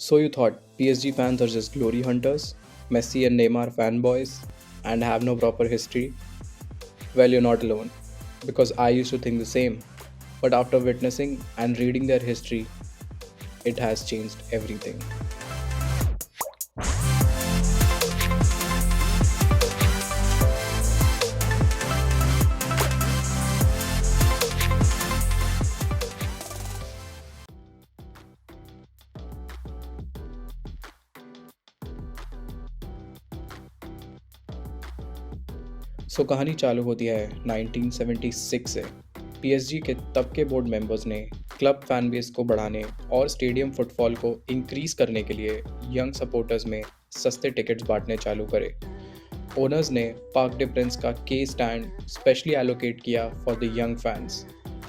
So you thought PSG fans are just glory hunters, Messi and Neymar fanboys, and have no proper history? Well, you're not alone, because I used to think the same. But after witnessing and reading their history, it has changed everything. सो कहानी चालू होती है 1976 से। PSG के तब के board members ने club fan base को बढ़ाने और स्टेडियम फुटफॉल को इंक्रीज करने के लिए यंग सपोर्टर्स में सस्ते टिकट्स बांटने चालू करे। ओनर्स ने पार्क डे प्रिंस का के स्टैंड स्पेशली एलोकेट किया फॉर द यंग फैंस,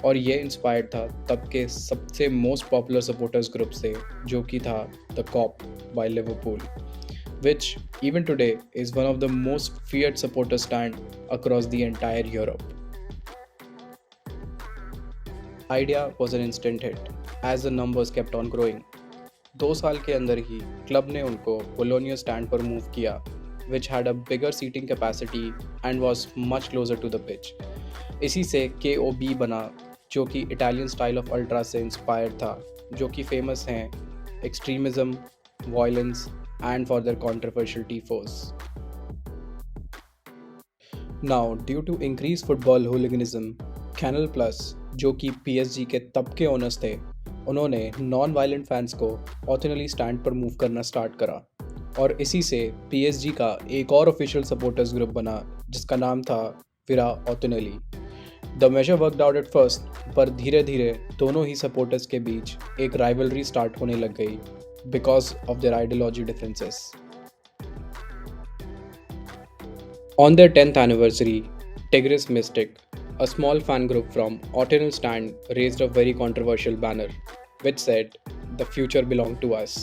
और ये इंस्पायर्ड था तब के सबसे मोस्ट पॉपुलर सपोर्टर्स ग्रुप से, जो कि था the cop by Liverpool, which even today is one of the most feared supporter stand across the entire Europe. Idea was an instant hit as the numbers kept on growing. 2 साल के अंदर ही club ने उनको Bologna stand पर move किया, which had a bigger seating capacity and was much closer to the pitch. इसी से KOB बना, जो कि इटालियन स्टाइल ऑफ अल्ट्रा से इंस्पायर्ड था, जो कि फेमस हैं extremism, violence and for their controversial tifos. Now, due to increased football hooliganism, Canal Plus, जो कि PSG के तब के ओनर्स थे, उन्होंने नॉन वायलेंट फैंस को ऑथेनली स्टैंड पर मूव करना स्टार्ट करा, और इसी से PSG का एक और ऑफिशियल सपोर्टर्स ग्रुप बना जिसका नाम था विरा ऑथेनली। The major worked out at first, पर धीरे धीरे दोनों ही सपोर्टर्स के बीच एक राइवलरी स्टार्ट होने लग गई because of their ideology differences. On their 10th anniversary, Tigris Mystic, a small fan group from Ottenel Stand, raised a very controversial banner which said, "The future belongs to us."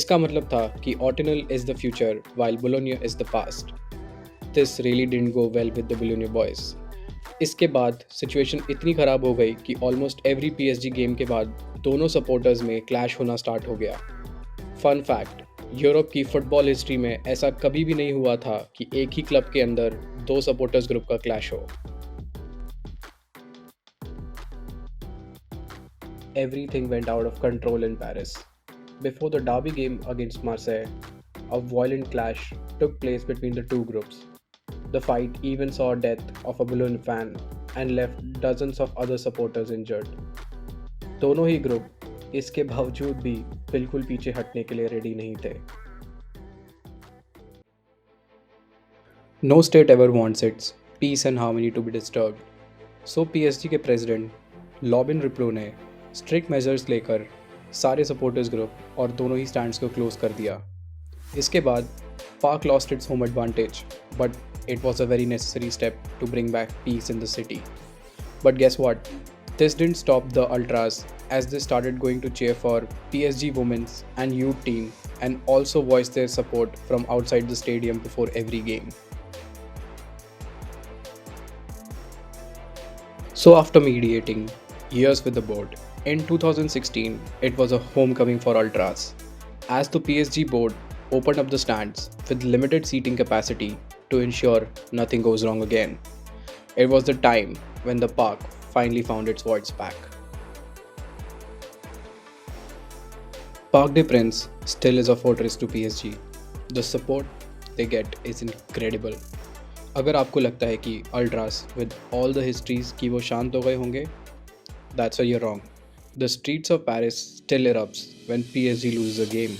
इसका मतलब था कि Ottenel is the future while Bologna is the past. This really didn't go well with the Bologna boys. इसके बाद situation इतनी ख़राब हो गई कि ऑलमोस्ट एवरी PSG गेम के बाद दोनों सपोर्टर्स में क्लैश होना स्टार्ट हो गया। फन फैक्ट, यूरोप की फुटबॉल हिस्ट्री में ऐसा कभी भी नहीं हुआ था कि एक ही क्लब के अंदर दो सपोर्टर्स ग्रुप का क्लैश हो। Everything went out of control in Paris. Before the derby game against Marseille, a violent clash took place between the two groups. The fight even saw death of a Boulogne fan and left dozens of other supporters injured. दोनों ही group इसके बावजूद भी बिल्कुल पीछे हटने के लिए ready नहीं थे। No state ever wants its peace and harmony to be disturbed. So PSG के प्रेसिडेंट लॉबिन रिप्लो ने स्ट्रिक्ट मेजर्स लेकर सारे सपोर्टर्स ग्रुप और दोनों ही स्टैंड्स को क्लोज कर दिया। इसके बाद park lost its home advantage, but it was a very necessary step to bring back peace in the city. But guess what? This didn't stop the ultras, as they started going to cheer for PSG women's and youth team and also voice their support from outside the stadium before every game. So after mediating years with the board, in 2016 it was a homecoming for ultras, as the PSG board opened up the stands with limited seating capacity to ensure nothing goes wrong again. It was the time when the park finally found its voice back. Parc des Princes still is a fortress to PSG. The support they get is incredible. अगर आपको लगता है कि Ultras with all the histories कि वो शांत हो गए होंगे, that's where you're wrong. The streets of Paris still erupts when PSG loses a game,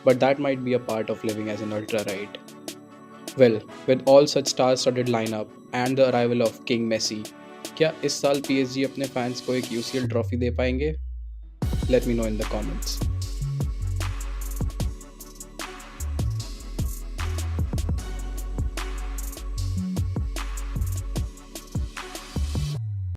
but that might be a part of living as an Ultra, right? Well, with all such star-studded lineup and the arrival of King Messi, क्या इस साल PSG अपने fans को एक UCL trophy दे पाएंगे? Let me know in the comments.